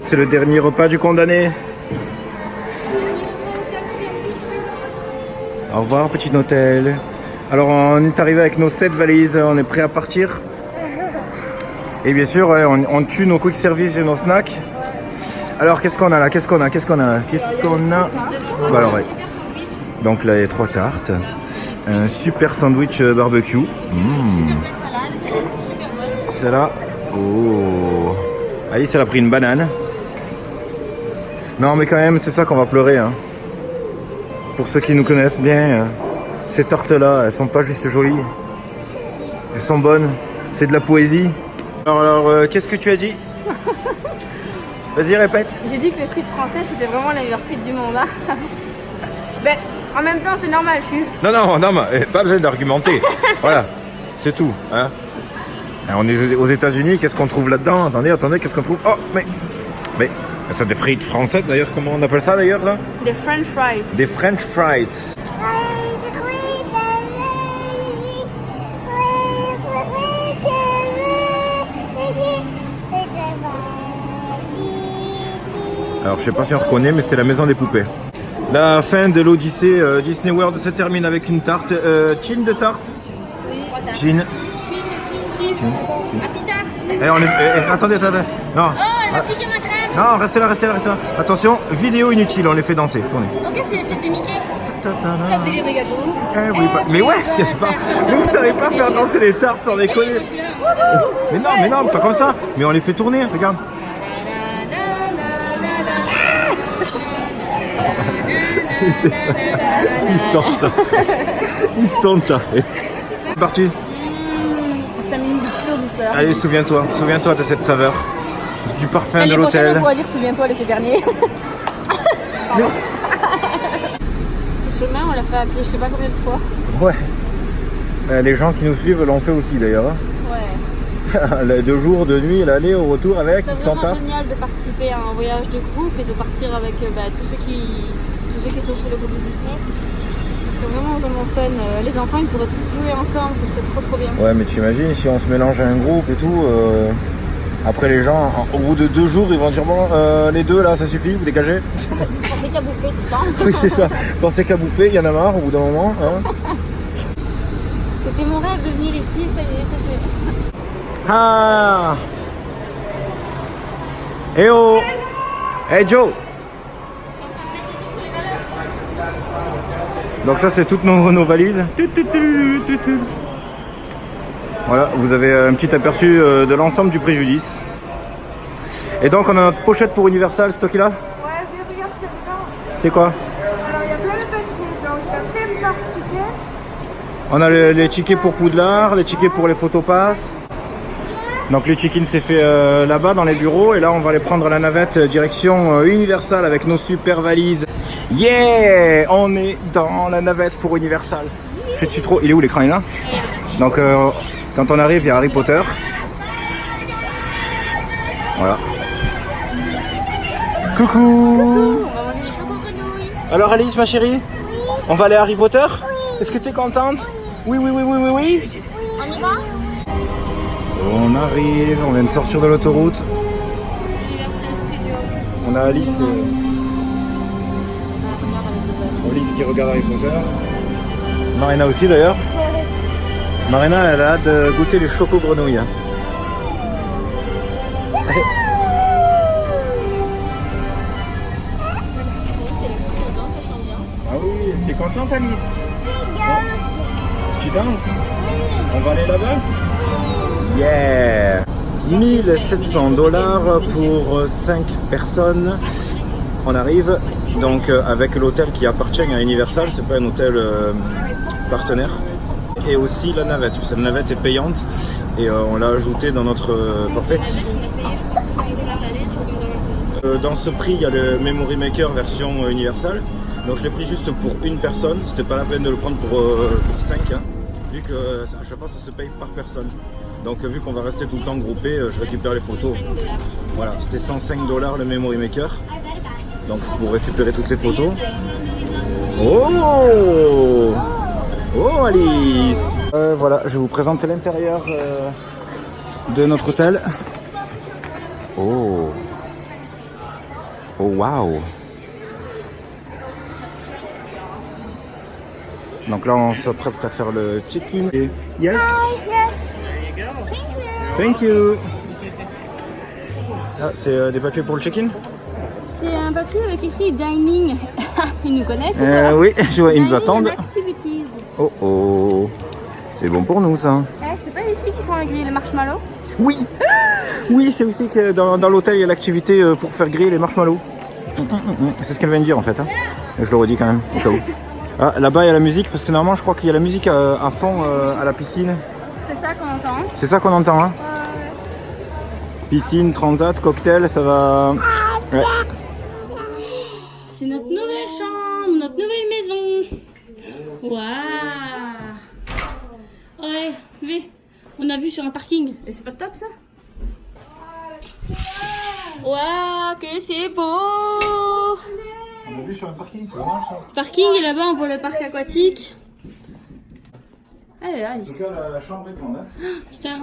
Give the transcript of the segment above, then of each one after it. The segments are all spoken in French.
C'est le dernier repas du condamné. Au revoir, petit hôtel. Alors, on est arrivé avec nos 7 valises, on est prêt à partir. Et bien sûr, ouais, on tue nos quick service et nos snacks. Alors, qu'est-ce qu'on a là? Qu'est-ce qu'on a? Bah, alors, ouais. Donc là, il y a 3 tartes. Un super sandwich barbecue. Celle-là. Oh. Alice, elle a pris une banane. Non, mais quand même, c'est ça qu'on va pleurer. Hein. Pour ceux qui nous connaissent bien, ces tartes-là, elles sont pas juste jolies. Elles sont bonnes. C'est de la poésie. Alors qu'est-ce que tu as dit? Vas-y, répète. J'ai dit que les frites françaises, c'était vraiment les meilleures frites du monde. Là. Ben, en même temps, c'est normal, je suis... Non, mais pas besoin d'argumenter. Voilà, c'est tout. Hein. On est aux États-Unis, qu'est-ce qu'on trouve là-dedans? Attendez, qu'est-ce qu'on trouve? Oh, mais c'est des frites françaises d'ailleurs, comment on appelle ça d'ailleurs là? Des French fries. Des French fries. Alors je sais pas si on reconnaît, mais c'est la maison des poupées. La fin de l'Odyssée Disney World se termine avec une tarte. Chin de tarte? Oui. Chin. Happy tart. Attendez. Non. Oh, elle m'a piqué ma crème. Non, restez là. Attention, vidéo inutile, on les fait danser. Tournez. Ok, c'est la tête de Mickey. Comme délire méga gros. Mais ouais, vous savez pas faire danser les tartes sans déconner. Mais non, pas comme ça. Mais on les fait tourner, regarde. Ils sont tarés. C'est parti. Ça mine du pur douceur. Allez, souviens-toi de cette saveur. Du parfum de l'hôtel. On pourra dire souviens-toi l'été dernier. Ce chemin, on l'a fait à pied, je sais pas combien de fois. Ouais. Les gens qui nous suivent l'ont fait aussi d'ailleurs. Ouais. 2 jours, 2 nuits, l'aller au retour avec c'est sans vraiment tarte. génial de participer à un voyage de groupe et de partir avec tous ceux qui sont sur le groupe de Disney. Ce serait vraiment fun. Les enfants, ils pourraient tous jouer ensemble, ce serait trop bien. Ouais, mais tu imagines si on se mélange à un groupe et tout. Après les gens, au bout de 2 jours, ils vont dire bon, les 2 là, ça suffit, vous dégagez. Vous pensez qu'à bouffer tout le temps. Oui, c'est ça. Pensez qu'à bouffer, il y en a marre au bout d'un moment. Hein. C'était mon rêve de venir ici et ça y est, ça fait. Ah. Eh oh. Hey Joe. Donc ça c'est toutes nos valises. Voilà, vous avez un petit aperçu de l'ensemble du préjudice. Et donc on a notre pochette pour Universal, c'est toi qui l'as? Ouais, mais regarde ce qu'il y a dedans. C'est quoi? Alors, il y a plein de papiers. Donc, il y a theme park tickets. On a les tickets pour Poudlard, les tickets pour les photopass. Donc les check-in c'est fait là-bas dans les bureaux. Et là on va aller prendre la navette direction Universal avec nos super valises. Yeah! On est dans la navette pour Universal. Je suis trop... Il est où l'écran? Il est là? Donc quand on arrive, il y a Harry Potter. Voilà. Coucou! On va manger des choco-grenouilles. Alors Alice, ma chérie? Oui. On va aller à Harry Potter? Oui. Est-ce que tu es contente? Oui. On y va? On arrive, on vient de sortir de l'autoroute. On a Alice. Alice qui regarde Harry Potter. Marina aussi d'ailleurs. Marina elle a hâte de goûter les choco-grenouilles. Ah oui, t'es contente Alice? Tu danses? On va aller là-bas? Yeah! 1700 $ pour 5 personnes. On arrive donc avec l'hôtel qui appartient à Universal, c'est pas un hôtel partenaire. Et aussi la navette, cette navette est payante et on l'a ajouté dans notre forfait. Dans ce prix, il y a le Memory Maker version Universal. Donc je l'ai pris juste pour une personne, c'était pas la peine de le prendre pour 5, hein, vu que à chaque fois ça se paye par personne. Donc vu qu'on va rester tout le temps groupé, je récupère les photos. Voilà, c'était 105 $ le Memory Maker. Donc pour récupérer toutes les photos. Oh! Oh Alice! Voilà, je vais vous présenter l'intérieur de notre hôtel. Oh! Oh waouh. Donc là on s'apprête à faire le check-in. Yes. Yes. Thank you. Ah, c'est des papiers pour le check-in? C'est un papier avec écrit dining. Ils nous connaissent ou pas? Oui, je vois, ils nous Dining attendent. and activities. Oh oh. C'est bon pour nous ça. C'est pas ici qu'ils font griller les marshmallows? Oui. Oui, c'est aussi que dans l'hôtel il y a l'activité pour faire griller les marshmallows. C'est ce qu'elle vient de dire en fait. Hein. Je le redis quand même, au cas où. Ah, là-bas il y a la musique parce que normalement je crois qu'il y a la musique à fond à la piscine. C'est ça qu'on entend. C'est ça qu'on entend. Hein. Piscine, transat, cocktail, ça va. Ouais. C'est notre nouvelle chambre, notre nouvelle maison. Waouh. Ouais, mais on a vu sur un parking. Et c'est pas top ça? Waouh, que c'est beau. On a vu sur un parking, c'est vraiment ça. Parking et là-bas on voit le parc aquatique. Elle est là, Alice. En tout cas, la chambre est grande. Hein. Putain,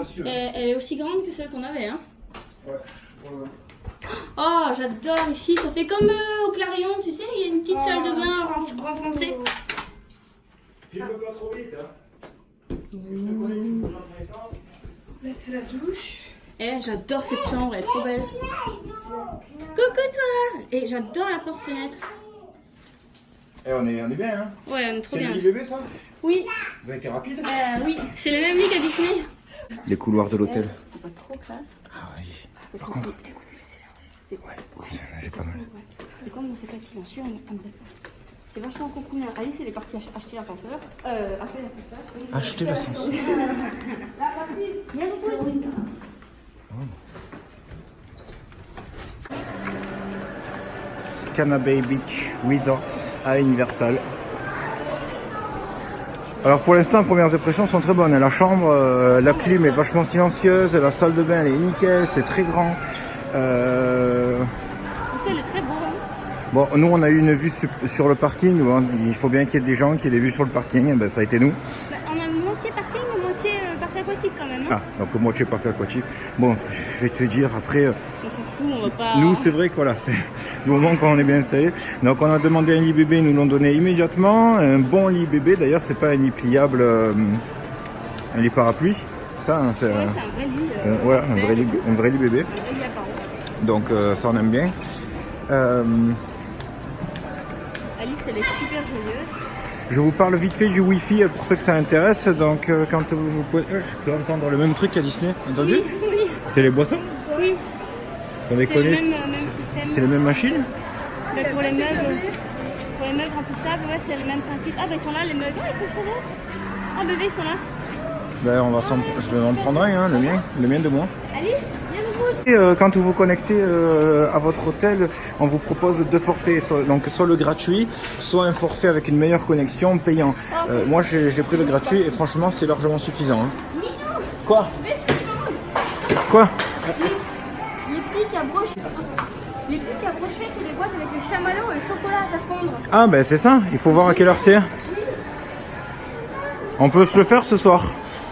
elle est aussi grande que celle qu'on avait. Hein. Ouais. Oh, j'adore ici. Ça fait comme au Clarion, tu sais, il y a une petite salle de bain renfoncée. Filme pas trop vite. Hein. Là, c'est la douche. J'adore cette chambre, elle est trop belle. Coucou toi. Et j'adore la porte-fenêtre. On est bien, hein. Ouais, on est trop C'est bien. le lit bébé, ça? Oui, Vous avez été rapide? oui, c'est le même lit qu'à Disney. Les couloirs de l'hôtel. C'est pas trop classe. Ah oui. C'est Par trop contre- cool. Écoutez le silence. C'est Ouais, c'est pas mal. Et comme c'est pas silencieux, on aime bien ça. C'est vachement cool. Alice, elle est partie acheter l'ascenseur. Acheter l'ascenseur. Viens, repose. Cana Bay Beach Resorts à Universal. Alors pour l'instant, les premières impressions sont très bonnes. La chambre, la clim est vachement silencieuse, la salle de bain elle est nickel, c'est très grand. L'hôtel est très beau. Hein. Bon, nous on a eu une vue sur le parking. Bon, il faut bien qu'il y ait des gens qui aient des vues sur le parking. Et ben, ça a été nous. Bah, on a moitié parking et moitié parc aquatique quand même. Hein. Ah, donc moitié parc aquatique. Bon, je vais te dire après. On s'en fout, on va pas. Nous, c'est vrai que voilà, c'est du moment quand on est bien installé. Donc, on a demandé un lit bébé, ils nous l'ont donné immédiatement. Un bon lit bébé, d'ailleurs, c'est pas un lit pliable, un lit parapluie. Ça, hein, c'est Ouais, c'est un vrai lit. voilà, un vrai lit bébé. Un vrai lit apparent. Donc, ça, on aime bien. Alice, elle est super joyeuse. Je vous parle vite fait du Wi-Fi pour ceux que ça intéresse. Donc, quand vous pouvez, je peux entendre le même truc qu'à Disney. Entendu? Oui, C'est les boissons? oui. Sans déconner, le même c'est système. les mêmes machines? Mais pour les meubles remplissables, ouais, c'est le même principe. Ah, bah ils sont là, les meubles. Oh, ils sont trop beaux. Oh, bébé, ils sont là. Ben, je vais en prendre un, hein, le mien de moi. Alice, viens nous poser. Et, quand vous vous connectez à votre hôtel, on vous propose deux forfaits, donc soit le gratuit, soit un forfait avec une meilleure connexion payant. Moi j'ai pris le gratuit et franchement c'est largement suffisant. Hein. Quoi? Quoi? Les pics à brochettes. Les pics à brochettes et les boîtes avec les chamallows et le chocolat à faire fondre. Ah ben c'est ça, il faut voir à quelle heure c'est. On peut se le faire ce soir.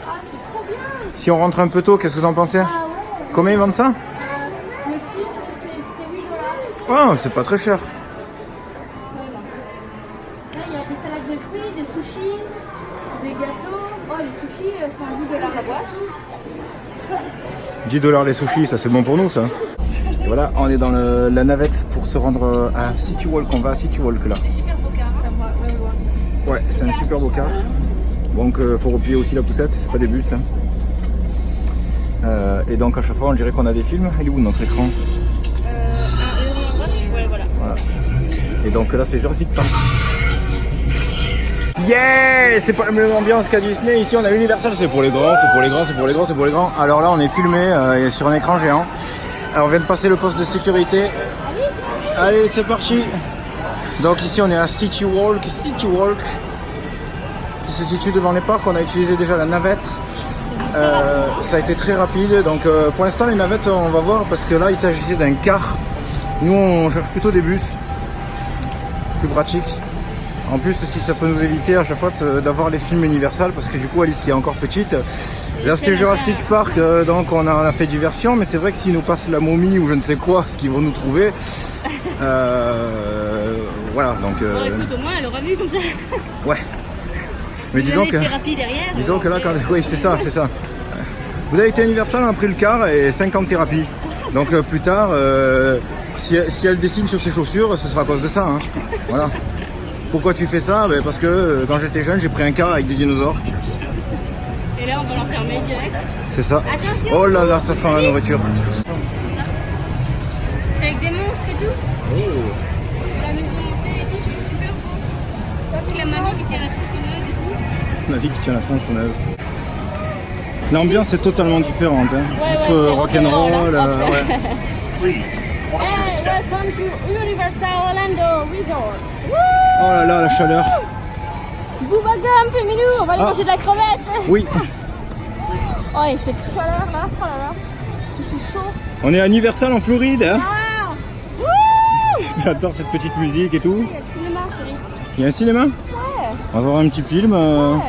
Ah, c'est trop bien. Si on rentre un peu tôt, qu'est-ce que vous en pensez? Ah ouais. Combien ils vendent ça? Le kit, c'est $8. Oh, c'est pas très cher. Là, il y a des salades de fruits, des sushis, des gâteaux. Oh, les sushis sont à $10 la boîte. 10$ les sushis, ça c'est bon pour nous ça. Et voilà, on est dans la navette pour se rendre à City Walk. On va à City Walk là. C'est super beau car. Ouais, c'est un super beau car. Donc faut replier aussi la poussette, c'est pas des bus. Hein. Et donc à chaque fois on dirait qu'on a des films. Il est où notre écran? Ouais, voilà. Voilà. Et donc là c'est Jurassic Park. Yeah, c'est pas la même ambiance qu'à Disney. Ici on a Universal, c'est pour les grands, c'est pour les grands, c'est pour les grands, c'est pour les grands. Alors là on est filmé sur un écran géant. Alors on vient de passer le poste de sécurité. Allez, c'est parti. Donc ici on est à City Walk, qui se situe devant les parcs. On a utilisé déjà la navette. Ça a été très rapide. Donc pour l'instant les navettes on va voir parce que là il s'agissait d'un car. Nous on cherche plutôt des bus, plus pratiques. En plus, si ça peut nous éviter à chaque fois d'avoir les films Universal, parce que du coup Alice qui est encore petite, là c'était Jurassic Park, donc on a fait diversion, mais c'est vrai que s'ils nous passent la momie ou je ne sais quoi, ce qu'ils vont nous trouver, Voilà, donc... Bon, écoute, au moins, elle aura vu comme ça. ouais. Mais disons que... thérapie derrière. Disons que là, quand... oui, c'est ça, c'est ça. Vous avez été à Universal, on a pris le car et 50 thérapies. Donc plus tard, si elle dessine sur ses chaussures, ce sera à cause de ça. Hein. Voilà. Pourquoi tu fais ça? Ben, parce que quand j'étais jeune, j'ai pris un car avec des dinosaures. Et là, on va l'enfermer direct. C'est ça. Attention. Oh là là, ça sent la nourriture. C'est avec des monstres et tout. Oh. La maison montée et tout, c'est super beau. Avec la mamie qui tient la tronçonneuse et tout. La vie qui tient la tronçonneuse. L'ambiance est totalement différente. Hein. Ouais, Plus ouais, rock'n'roll. ouais. Please, watch your step. Welcome to Universal Orlando Resort. Woo! Oh là là, la chaleur. Booba Gump et Milou, on va aller Ah. manger de la crevette. Oui, Oh, et cette chaleur là, oh là là, je suis chaud. on est à Universal en Floride. Hein. Ah! Wouh! J'adore cette petite musique et tout. Il y a le cinéma, chérie. Il y a un cinéma? Ouais. On va voir un petit film. Ouais.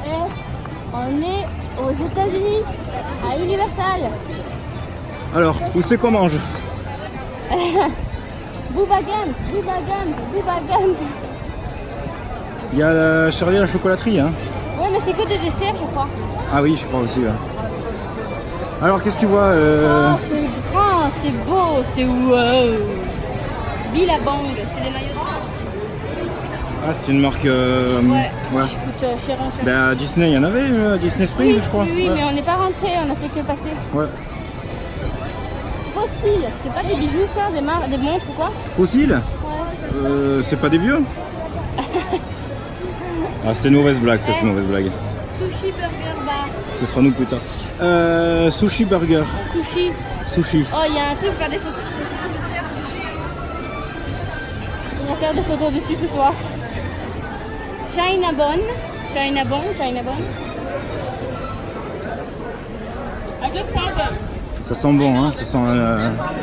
Et on est aux États-Unis, à Universal. Alors, où c'est qu'on mange? Booba Gump, Booba Gump, Booba Gump. Il y a la Charlie à la chocolaterie. Hein. Ouais, mais c'est que des desserts, je crois. Ah oui, je crois aussi. Ouais. Alors, qu'est-ce que tu vois Oh, c'est grand, c'est beau, c'est wow. Billabong, c'est des maillots de bain. Ah, c'est une marque. Ouais. Ouais. Qui coûte cher en cher. Ben, à Disney, il y en avait, Disney Springs, Oui, je crois. oui, oui, Ouais. mais on n'est pas rentré, on a fait que passer. Ouais. Fossile, c'est pas des bijoux ça, des montres ou quoi? Fossile? Ouais. C'est pas des vieux? Ah, c'était une mauvaise blague, ça, c'est une mauvaise blague. Sushi Burger Bar. Ce sera nous plus tard. Sushi Burger. Sushi. Sushi. Oh, il y a un truc pour faire des photos. On va faire des photos dessus ce soir. Chinabon. Chinabon. I just started. Ça sent bon, hein, ça sent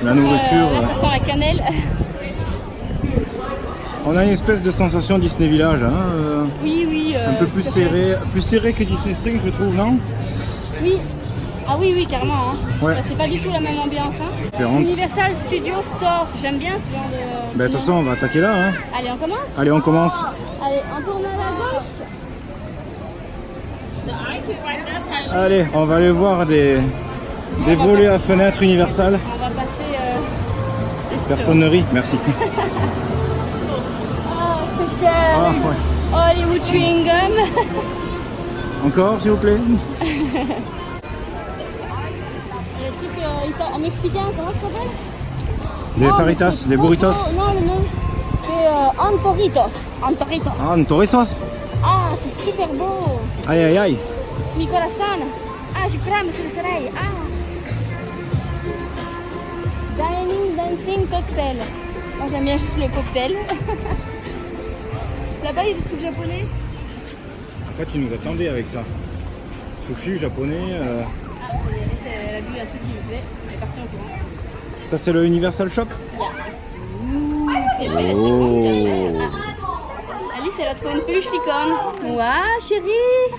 la nourriture. Là, ça sent la cannelle. On a une espèce de sensation Disney Village, hein, Oui, oui. un peu plus tout à fait. serré que Disney Springs, je trouve, non? Oui. Ah oui, oui, carrément. Hein. Ouais. Là, c'est pas du tout la même ambiance. Hein. Différente. Universal Studio Store. J'aime bien ce genre de... Ben, de toute façon, on va attaquer là, hein. Allez, on commence. Allez, on commence. Allez, on tourne à la gauche. Allez, on va aller voir des volets à fenêtre Universal. On va passer... les stores. Personne ne rit, merci. Oh, c'est cher. Ah, ouais. Hollywood Chewing Gum. Encore, s'il vous plaît? Le truc mexicain, comment ça s'appelle? Des Oh, faritas, mais c'est des trop burritos. beau. Non, le nom, c'est Antoritos. Antoritos. Ah, une torresas. Ah, c'est super beau. Aïe, aïe, aïe. Mi corazón. Ah, je crame sur le soleil. Ah. Dining, dancing, cocktail. Moi, j'aime bien juste le cocktail. Là-bas, il y a des trucs japonais. En fait, tu nous attendais avec ça. Sushi japonais. Ah, elle a vu un truc qui lui plaît. Elle est partie en courant. Ça, c'est le Universal Shop. Oh. Alice, elle a trouvé une peluche licorne. Waouh, chérie.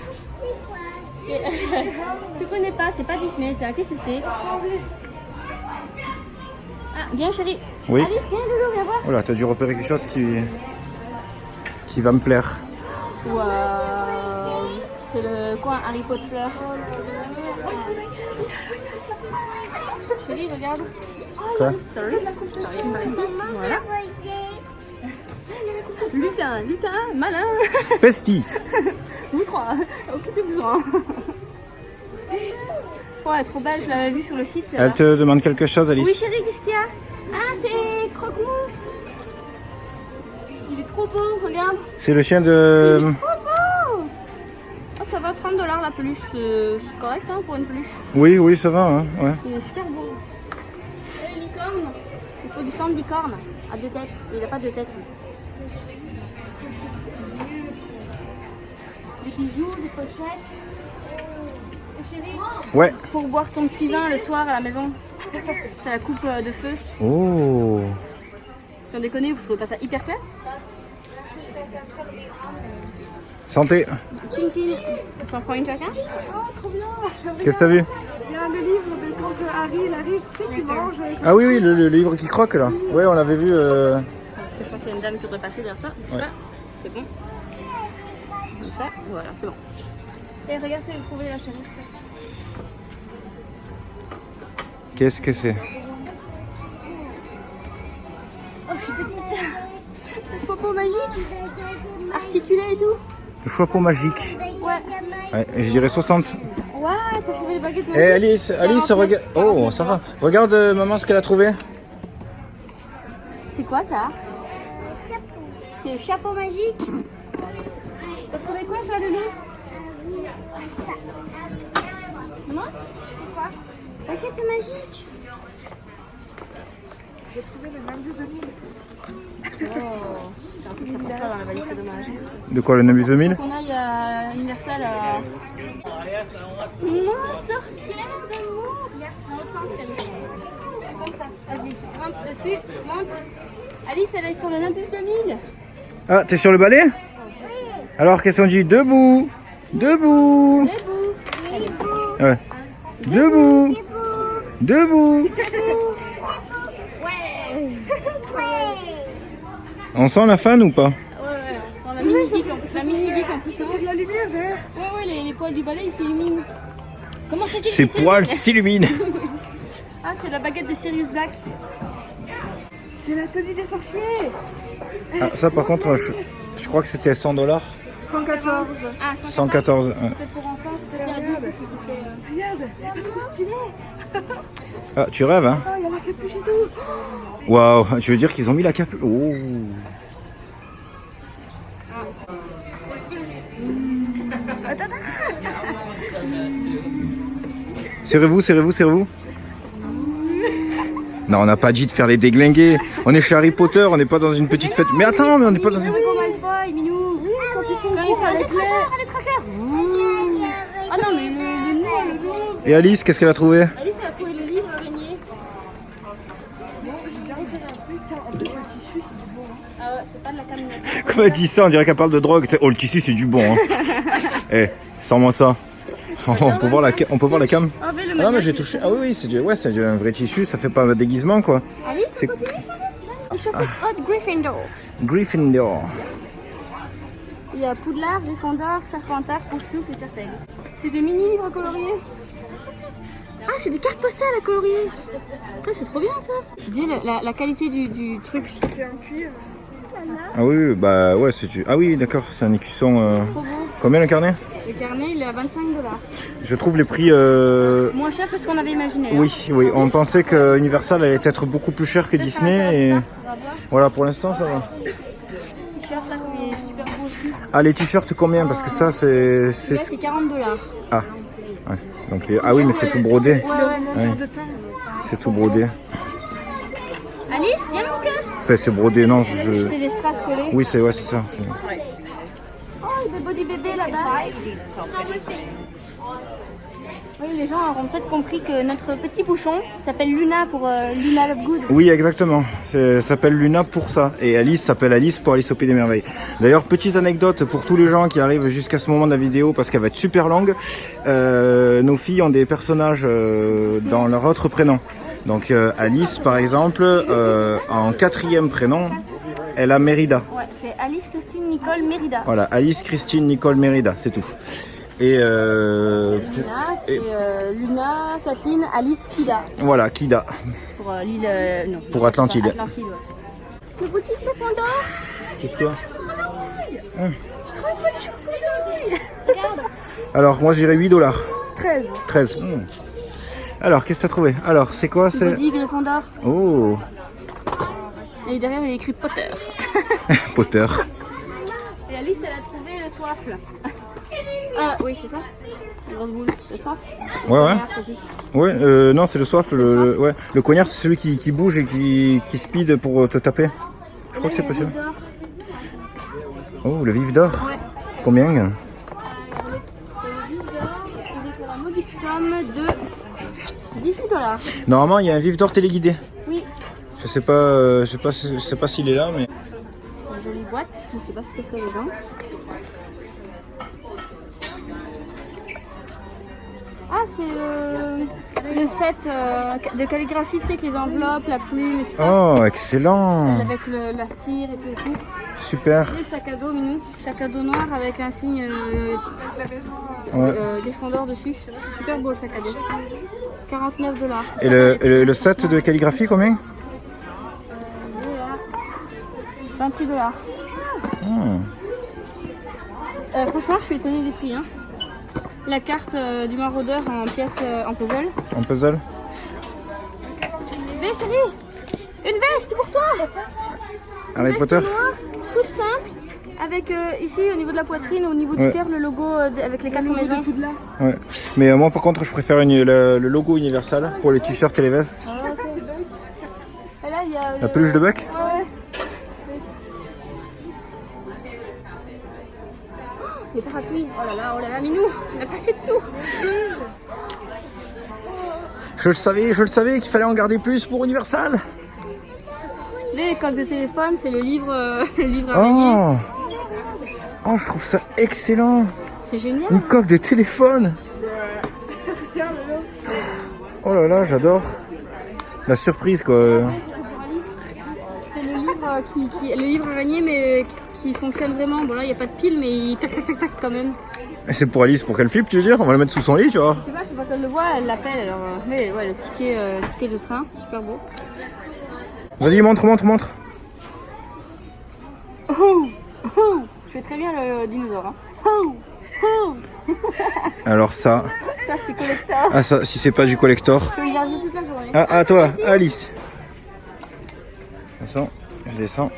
Tu connais pas, c'est pas Disney, c'est un KCC. Ah, viens chérie. Oui. Alice, viens Loulou, viens voir. Voilà, t'as dû repérer quelque chose qui va me plaire. Waouh. C'est le coin Harry Potter fleur. Chérie, regarde. Quoi? Sorry. Voilà. Lutin, malin. Pesti. Vous trois, occupez-vous-en. Ouais, trop belle, je l'avais vue sur le site. celle-là. Elle te demande quelque chose, Alice? Oui chérie, qu'est-ce qu'il y a? Ah, c'est Croque-Mou. Il est trop beau, regarde. C'est le chien Il de... est trop beau. Oh, ça va, $30 la peluche, c'est correct hein, pour une peluche. Oui, oui, ça va, hein, ouais. Il est super beau. Et licorne, il faut du sang de licorne à 2 têtes. Il n'a pas 2 têtes. Des bijoux, des pochettes. Et chérie, Ouais. pour boire ton petit vin le soir à la maison. C'est la coupe de feu. Oh. Sans déconner, vous trouvez pas ça hyper classe? Santé. Chin chin. On s'en prend une chacun? Oh, trop bien. Qu'est-ce que t'as vu? Il y a le livre de quand Harry il arrive, tu sais qu'il mange. Ah oui, oui, le livre qui croque là. Ouais, on l'avait vu. Parce que je crois qu'il y a une dame qui voudrait passer derrière toi. Je sais Ouais. pas. C'est bon. Comme ça. Voilà, c'est bon. Et regarde, c'est trouvé la chaise. Qu'est-ce que c'est? Oh, je suis petite. Le chapeau magique. Articulé et tout. Le chapeau magique. Ouais. Ouais, je dirais 60. Ouais, t'as trouvé les baguettes Eh magiques. Alice, regarde. Oh, ça va. Regarde maman ce qu'elle a trouvé. C'est quoi ça? C'est le chapeau magique. T'as trouvé quoi, toi, Loulou? Moi? C'est quoi? Baguette magique. J'ai trouvé le Nimbus 2000. Oh. Putain, ça passe pas dans la valise, c'est dommage. De quoi, le Nimbus 2000? Qu'on aille à Universal à... Moi, sorcière de l'amour. Dans l'autre sens, chérie. Comme ça, vas-y. Monte dessus, monte. Alice, elle est sur le Nimbus 2000. Ah, t'es sur le balai? Alors, qu'est-ce qu'on dit? Debout. Debout. Debout. Ouais. Debout. Debout. Ouais. On sent la fan ou pas? Ouais, ouais. Dans la mini geek en plus. La mini geek en plus. Il y a de la lumière derrière. Ouais, ouais, les poils du balai, ils s'illuminent. Comment ça Ses poils s'illuminent. Ah, c'est la baguette de Sirius Black. C'est la tenue des sorciers. Ah, ça par contre, je crois que c'était $100. 114. Ah, 114. Ouais. Peut-être pour enfants, peut-être adulte qui coûtait... Regarde, elle est trop stylée. Ah, tu rêves, hein? Oh, il y a la capuche et tout. Waouh, tu veux dire qu'ils ont mis la cape? Oh. Serrez-vous, serrez-vous, serrez-vous. Non, on n'a pas dit de faire les déglingués. On est chez Harry Potter, on n'est pas dans une petite fête. Mais attends, mais on n'est pas dans une... Draco Malfoy, Minou. Oui, quand ils sont gros, les traqueurs. Ah non, mais le nom. Et Alice, qu'est-ce qu'elle a trouvé? Alice, elle a trouvé le livre araignée. Le tissu, c'est du bon. Ah ouais, c'est pas de la camionnette. Comment elle dit ça? On dirait qu'elle parle de drogue. Oh, le tissu, c'est du bon. Hein. Eh, sors-moi ça. On peut voir la cam? Ah, mais le Ah non, mais j'ai touché. Ah oui, oui, c'est un vrai tissu, ça fait pas un déguisement quoi. Alice, on continue ça? Les chaussettes hautes Gryffindor. Gryffindor. Il y a Poudlard, Gryffondor, Serpentard, Poufsouffle et Serpaigle. C'est des mini livres coloriés. Ah, c'est des cartes postales à colorier. Putain, c'est trop bien ça. Je dis la qualité du truc. C'est un cuir. Ah oui, oui, bah ouais, c'est du. Ah oui, d'accord, c'est un écusson. Trop beau. Combien le carnet? Le carnet, il est à 25 $. Je trouve les prix. Moins cher que ce qu'on avait imaginé. Hein. Oui, oui, on pensait que Universal allait être beaucoup plus cher que Disney et voilà, pour l'instant ça va. T-shirt là qui est super beau aussi. Ah, les t-shirts combien? Parce que ça c'est. Là, c'est 40 $. Ah, ouais. Donc, ah oui, mais c'est tout brodé. Ouais, ouais. Ouais. De temps. C'est tout brodé. Alice, viens mon cœur. Enfin, c'est brodé, non, C'est des strass collés. Oui, c'est ça. Oh, des body bébés là-bas. Oui, les gens auront peut-être compris que notre petit bouchon s'appelle Luna pour Luna Lovegood. Oui, exactement. Ça s'appelle Luna pour ça. Et Alice s'appelle Alice pour Alice au Pays des Merveilles. D'ailleurs, petite anecdote pour tous les gens qui arrivent jusqu'à ce moment de la vidéo, parce qu'elle va être super longue. Nos filles ont des personnages dans leur autre prénom. Donc Alice, par exemple, en 4e prénom, elle a Mérida. Ouais, c'est Alice Christine Nicole Mérida. Voilà, Alice Christine Nicole Mérida, c'est tout. Et Luna, c'est Luna, Kathleen, Alice, Kida. voilà, Kida. Pour l'île. Non. Pour Atlantide. Atlantide, ouais. Le boutique Gryffondor. Qu'est-ce qu'il y a? Regarde. Alors, moi j'irais $8. 13. 13. Alors, qu'est-ce que tu as trouvé? Alors, c'est quoi? C'est... Body Gryffondor. Oh, Et derrière, il est écrit Potter. Potter. Et Alice, elle a trouvé le soifle. Ah oui, c'est ça. La grosse boule, le soifle. Ouais, ouais. Regarde, c'est tout. Ouais, non, c'est le soif. Ouais. Le cognard, c'est celui qui bouge et qui speed pour te taper. Je crois que c'est possible. Oh, le vif d'or. Ouais. Combien? Le vif d'or, il est à la modique somme de 18 $. Normalement, il y a un vif d'or téléguidé. Oui. Je sais pas s'il est là, mais. Une jolie boîte, je ne sais pas ce que c'est dedans. Ah, c'est le set de calligraphie, tu sais, avec les enveloppes, la plume et tout ça. Oh, excellent. Avec la cire et tout et tout. Super. Le sac à dos mignon, sac à dos noir avec un signe défendeur dessus. Super beau le sac à dos. 49 $. Et le set de calligraphie, combien? 28 $. Franchement, je suis étonnée des prix. Hein. La carte du maraudeur en pièces en puzzle. En puzzle. Mais chérie, une veste pour toi. Harry Veste Potter. noire, toute simple, avec ici au niveau de la poitrine, au niveau du cœur, le logo avec les 4 maisons. Ouais. Mais moi par contre je préfère le logo Universal pour les t-shirts et les vestes. Ah, okay. Et là, il y a La peluche de Buck. Ouais. Les parapluies, oh là là, Minou, on a passé dessous. Je le savais qu'il fallait en garder plus pour Universal. Les coques de téléphone, c'est le livre araignée. Oh, je trouve ça excellent. C'est génial. Une coque de téléphone. Oh là là, j'adore. La surprise quoi. C'est le livre le livre araignée mais qui fonctionne vraiment. Bon là il n'y a pas de pile mais il tac tac tac tac quand même. Et c'est pour Alice pour qu'elle flippe, tu veux dire? On va le mettre sous son lit, tu vois. Je sais pas qu'elle le voit, elle l'appelle alors. Mais ouais, le ticket de train, super beau. Vas-y, montre. Je fais très bien le dinosaure. Hein. Alors ça. Ça c'est collector. Ah ça, si c'est pas du collector. Je peux le garder toute la journée. Ah toi, Alice. Attention, je descends.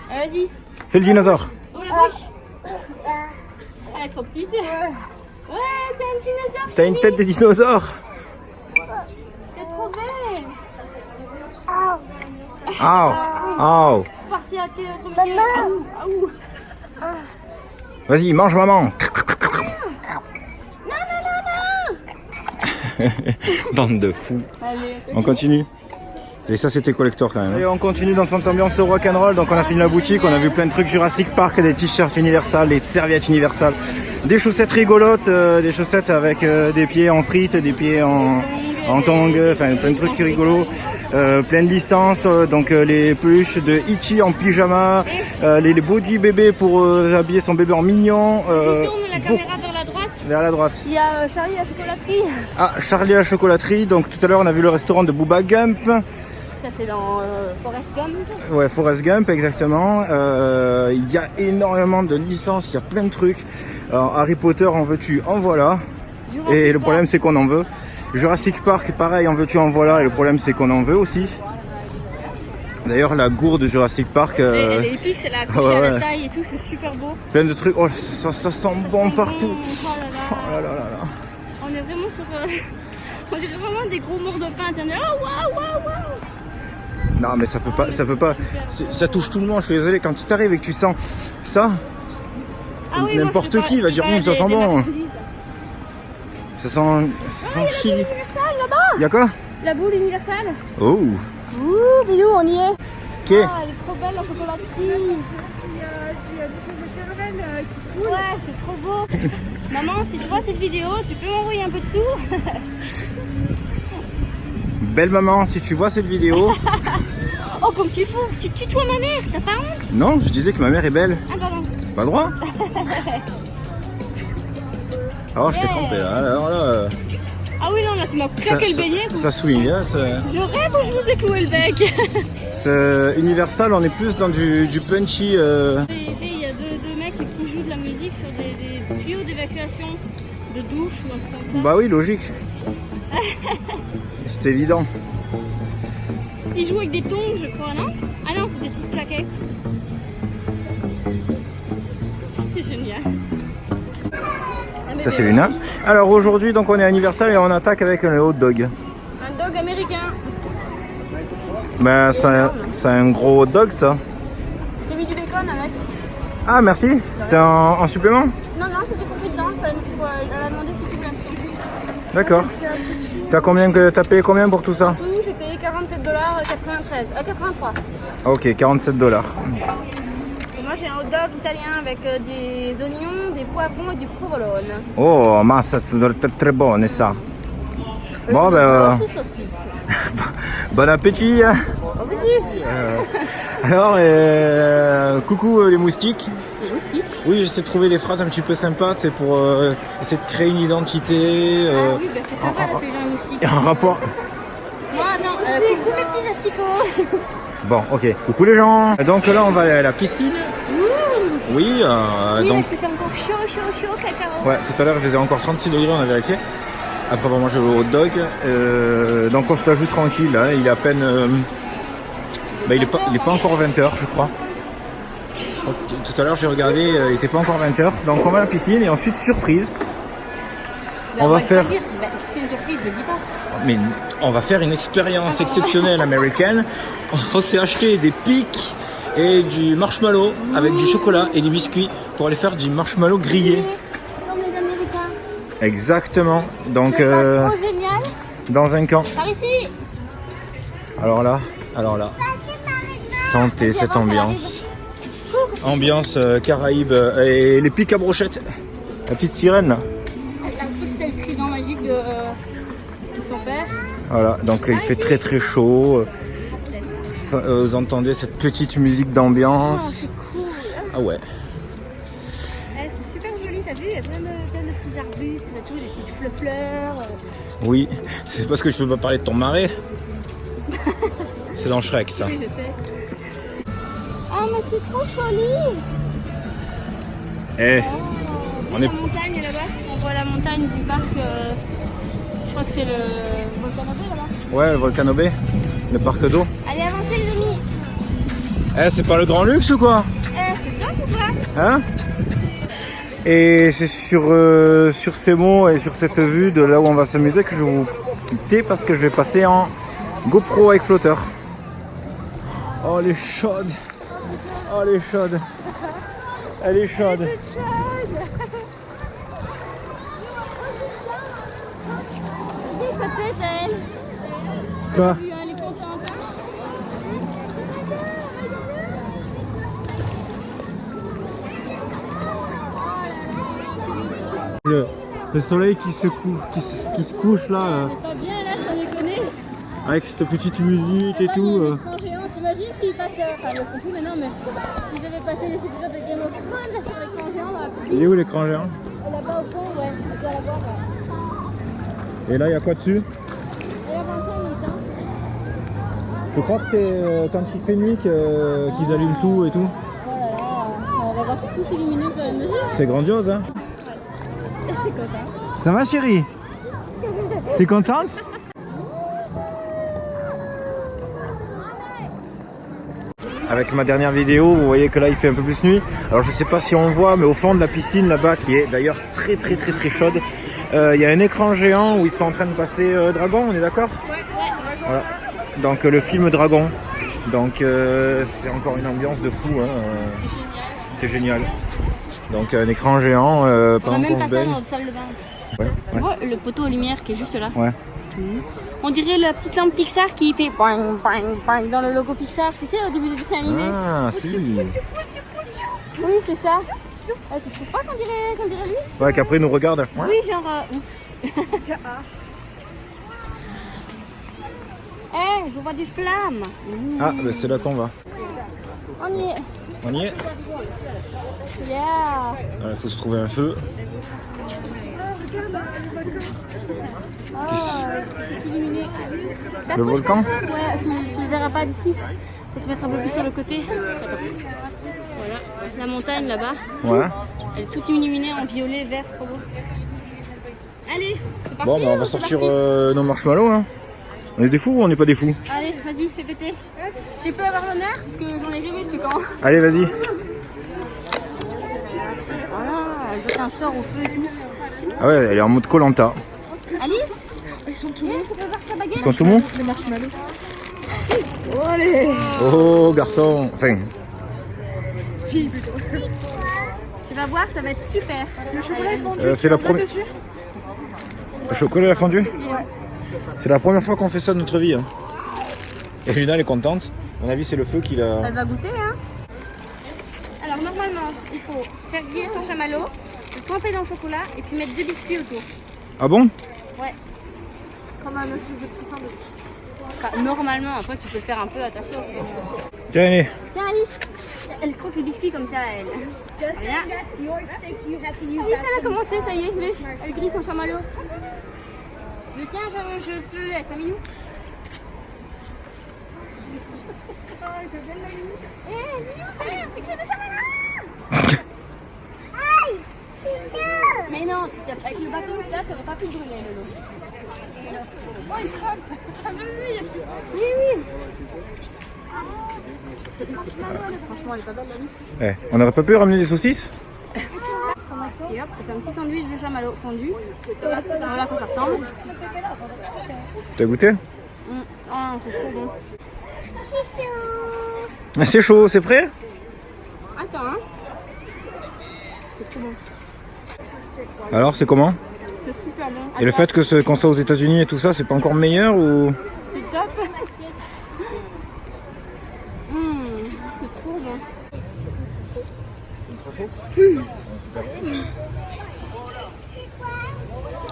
Vas-y. Fais le dinosaure. Ouvre la bouche. Elle est trop petite. Ouais, t'as un dinosaure. T'as une tête de dinosaure. C'est trop belle. Oh. Spartiaté, notre maman. Vas-y, mange maman. Bande de fous. Allez. On continue. Et ça c'était collector quand même. Et on continue dans cette ambiance rock'n'roll. Donc on a fini la boutique, on a vu plein de trucs Jurassic Park, des t-shirts Universal, des serviettes Universal, des chaussettes rigolotes, des chaussettes avec des pieds en frites, des pieds en tongs, enfin plein de trucs rigolos, plein de licences, donc les peluches de Ichi en pyjama, les body bébés pour habiller son bébé en mignon. Tourne la caméra vers la droite. Vers la droite. Il y a Charlie à la chocolaterie. Ah, Charlie à la chocolaterie. Donc tout à l'heure on a vu le restaurant de Booba Gump. Ça c'est dans Forrest Gump. Ouais, Forrest Gump exactement. Il y a énormément de licences, il y a plein de trucs. Alors, Harry Potter en veux-tu, en voilà. Et le problème c'est qu'on en veut. Jurassic Park pareil, en veux-tu, en voilà. Et le problème c'est qu'on en veut aussi. D'ailleurs la gourde de Jurassic Park. Elle est épique, c'est la accrochée à la taille et tout, c'est super beau. Plein de trucs, oh ça sent bon partout. Oh là là. On est vraiment sur... on dirait vraiment des gros morts de pain. Oh waouh. Non mais ça peut pas, ça touche tout le monde, je suis désolé, quand tu t'arrives et que tu sens ça, n'importe qui va dire ça sent bon. Ça sent chili. Il y a quoi? La boule universelle. Oh. Ouh, Bilou, on y est. Ok. Ah, elle est trop belle la chocolaterie. Il y a des choses de caramel qui coulent. Ouais, c'est trop beau. Maman, si tu vois cette vidéo, tu peux m'envoyer un peu de sous. Belle maman, si tu vois cette vidéo. Oh, comme tu tutoies ma mère, t'as pas honte? Non, je disais que ma mère est belle. Ah, pardon. Pas le droit. Alors je t'ai trompé là. Alors là. Ah oui, non, là tu m'as claqué le beignet. Ça swing, hein, je rêve où je vous ai cloué le bec. C'est Universal, on est plus dans du punchy. Il y a deux mecs qui jouent de la musique sur des tuyaux d'évacuation de douche ou un truc comme ça. Bah oui, logique. C'est évident. Ils jouent avec des tongs, je crois, non? Ah non, c'est des petites claquettes. C'est génial. Ça c'est Luna. Alors aujourd'hui donc on est à Universal et on attaque avec un hot dog. Un dog américain. Ben c'est un gros hot dog ça. J'ai mis du bacon avec. Ah merci, c'était en supplément? Non, c'était compris dedans. Elle a demandé si tu voulais un truc en plus. D'accord. T'as payé combien pour tout ça? Tout, j'ai payé $47,93. 83. Ok, $47. moi j'ai un hot dog italien avec des oignons, des poivrons et du provolone. Oh, massa, ça doit être très bon, ça. Bon, ben, Saucisse. bon appétit. Oh, oui. Alors, coucou les moustiques. C'est aussi. Oui, j'essaie de trouver des phrases un petit peu sympas, c'est pour essayer de créer une identité. Ah oui, bah, c'est sympa d'appeler les gens moustiques. Un rapport. Moi, non, coucou mes petits asticots. Bon, ok. Coucou les gens. Donc là, on va aller à la piscine. Oui, Oui, donc. là, c'était encore chaud, cacao. Ouais, tout à l'heure, il faisait encore 36 degrés, on a vérifié. Après avoir mangé le hot dog. Donc on se la joue tranquille. Hein. Il est à peine. Il est pas encore 20h, je crois. Tout à l'heure, j'ai regardé, il n'était pas encore 20h. Donc on va à la piscine et ensuite, surprise. Là, on va le faire. pas dire. Bah, si c'est une surprise, ne le dis pas. Mais on va faire une expérience exceptionnelle américaine. On s'est acheté des pics et du marshmallow avec du chocolat et des biscuits pour aller faire du marshmallow grillé. Comme les Américains. Exactement. Donc C'est pas trop génial. dans un camp. Par ici. Alors là. Sentez cette avance, elle ambiance. Ambiance Caraïbe et les pics à brochettes. La petite sirène là. Avec un coup, c'est le trident magique de son père. Voilà, donc là, il fait très très chaud. Vous entendez cette petite musique d'ambiance. Oh, c'est cool. Ah ouais. C'est super joli, t'as vu, il y a plein de petits arbustes, tout, des petites fleurs. Oui, c'est parce que je veux pas parler de ton marais. C'est dans Shrek ça. Oui, je sais. Oh, mais c'est trop joli. Eh, on est... La montagne là-bas, on voit la montagne du parc, je crois que c'est le Volcano Bay là-bas. Ouais, le Volcano Bay, le parc d'eau. Allez, avancez les amis. Eh, c'est pas le grand luxe ou quoi? C'est top ou quoi? Hein? Et c'est sur ces mots et sur cette vue de là où on va s'amuser que je vais vous quitter parce que je vais passer en GoPro avec flotteur. Oh, elle est chaude. Oh, elle est chaude. Elle est chaude. Ça pète elle. Quoi? Elle est contente. Le soleil qui se couche là, Pas bien là, ça déconne. avec cette petite musique et tout. L'écran géant, t'imagines s'ils passent, enfin ils le font plus maintenant, mais s'ils devaient passer les épisodes de Game of Thrones là sur l'écran géant dans la piscine. Il est où l'écran géant? Là-bas au fond, ouais, on doit la voir. Et là, il y a quoi dessus? Et avant ça, on est temps. Je crois que c'est quand il fait nuit qu'ils allument tout et tout. Oh là là, on va voir si tout s'illumine au fur et à mesure. C'est grandiose, hein? T'es content? Ça va, chérie? T'es contente? Avec ma dernière vidéo, vous voyez que là il fait un peu plus nuit. Alors je sais pas si on le voit, mais au fond de la piscine là-bas, qui est d'ailleurs très chaude, il y a un écran géant où ils sont en train de passer Dragon, on est d'accord? Ouais. Voilà. Donc le film Dragon. Donc c'est encore une ambiance de fou, hein. C'est génial. Donc un écran géant On va pendant même qu'on se passer baigne. dans notre salle de bain. Ouais, Tu vois le poteau aux lumières qui est juste là. ouais. On dirait la petite lampe Pixar qui fait bang bang bang dans le logo Pixar, tu sais, au début du dessin animé. Ah si. Oui, c'est ça. Tu trouves pas qu'on dirait lui? Ouais, qu'après il nous regarde. Oui, genre... oups. Je vois des flammes. Ah, bah c'est là qu'on va. On y est. On y est. Yeah. Il faut se trouver un feu. C'est illuminé. Le volcan? Ouais, tu le verras pas d'ici. Faut te mettre un peu plus sur le côté. Attends. Voilà, la montagne là-bas. Ouais. Elle est toute illuminée en violet, vert, c'est trop beau. Allez, c'est parti. Bon, bah on va c'est sortir parti. nos marshmallows. Hein. On est des fous ou on n'est pas des fous? Allez, vas-y, fais péter. J'ai peux avoir l'honneur parce que j'en ai rêvé dessus quand. Allez, vas-y. Voilà, elle jette un sort au feu et tout. Ah ouais, elle est en mode Koh-Lanta. Alice, ils sont tous bons. Tu peux voir ta baguette? Ils sont tout bons? Le marshmallow. Oh, allez. Oh, garçon. Enfin, Fille plutôt. Tu vas voir, ça va être super. Le chocolat est fondu. c'est la première. Le chocolat a fondu? C'est la première fois qu'on fait ça de notre vie. Hein. Et Luna, elle est contente. À mon avis, c'est le feu qui l'a. Elle va goûter, hein. Alors normalement, il faut faire griller son chamallow, le tremper dans le chocolat et puis mettre 2 biscuits autour. Ah bon? Ouais. Comme un espèce de petit sandwich. Enfin, normalement, après tu peux le faire un peu à ta sauce. Tiens, allez. Tiens Alice, elle croque les biscuits comme ça, elle. Regarde. Alice, elle a commencé, ça y est, mais elle grille son chamallow. Mais tiens, je te le laisse, un minou. Eh, minou, tiens, c'est grille le chamallow. Mais non, tu tapes avec le bâton, là, t'aurais pas pu le brûler, Lolo. Oh, il croque. Oui, oui. Franchement, elle est pas belle, la vie. Eh, on n'aurait pas pu ramener des saucisses? Et hop, ça fait un petit sandwich de chamallow fondu. Voilà à quoi ça ressemble. T'as goûté? Ah, c'est trop bon. Ah, c'est chaud, c'est prêt? Attends, hein. C'est trop bon. Alors, c'est comment? C'est super bon. Et le fait que qu'on soit aux États-Unis et tout ça, c'est pas encore meilleur ou? C'est top. C'est trop bon.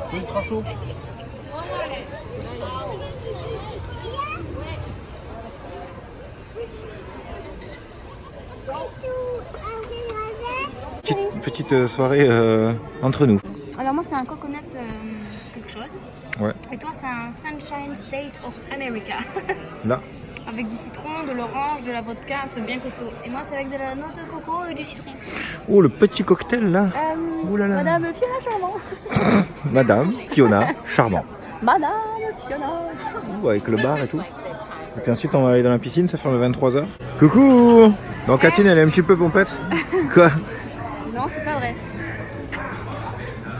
C'est ultra chaud. Petite soirée entre nous. Alors moi c'est un coconut quelque chose. Ouais. Et toi c'est un Sunshine State of America. Là. Avec du citron, de l'orange, de la vodka, un truc bien costaud. Et moi c'est avec de la noix de coco et du citron. Oh, le petit cocktail là. Ouh là là. Madame Fiona Charmant. Madame Fiona Charmant. Madame Fiona. Ouh, avec le bar et tout. Et puis ensuite on va aller dans la piscine, ça ferme à 23h. Coucou. Donc Catherine elle est un petit peu pompette. Quoi? Non c'est pas vrai.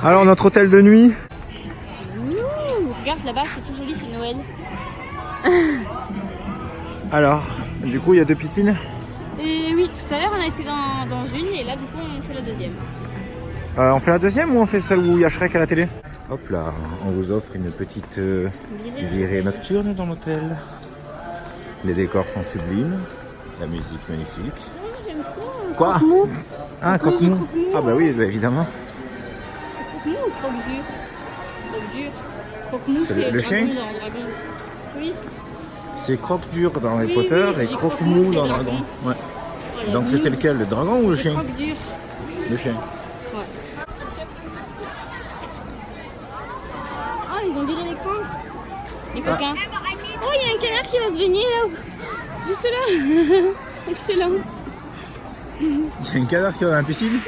Alors notre hôtel de nuit. Regarde là-bas, c'est tout joli, c'est Noël. Alors, du coup il y a 2 piscines. Et oui, tout à l'heure on a été dans une et là du coup on fait la deuxième. On fait la deuxième ou on fait celle où il y a Shrek à la télé? Hop là, on vous offre une petite virée nocturne dans l'hôtel. Les décors sont sublimes, la musique magnifique. Quoi? Croque-mou. Ah, croque-mou. Ah bah oui, bah évidemment. Croque-mou ou croque-dur? Croque-dur. Croque-mou C'est c'est le chien dragon dans Dragon. Oui. C'est croque-dur dans Harry Oui, Potter oui, et j'ai croque-mou croque-mou, dans c'est Dragon. Dragon. Ouais. Voilà, Donc c'était lequel, le dragon ou le chien? Croque-dur. Le chien. Ouais. Ah, ils ont viré l'écran. Les coquins. Oh, il y a un canard qui va se baigner là. Juste là. Excellent. Il y a une canard qui est dans la piscine?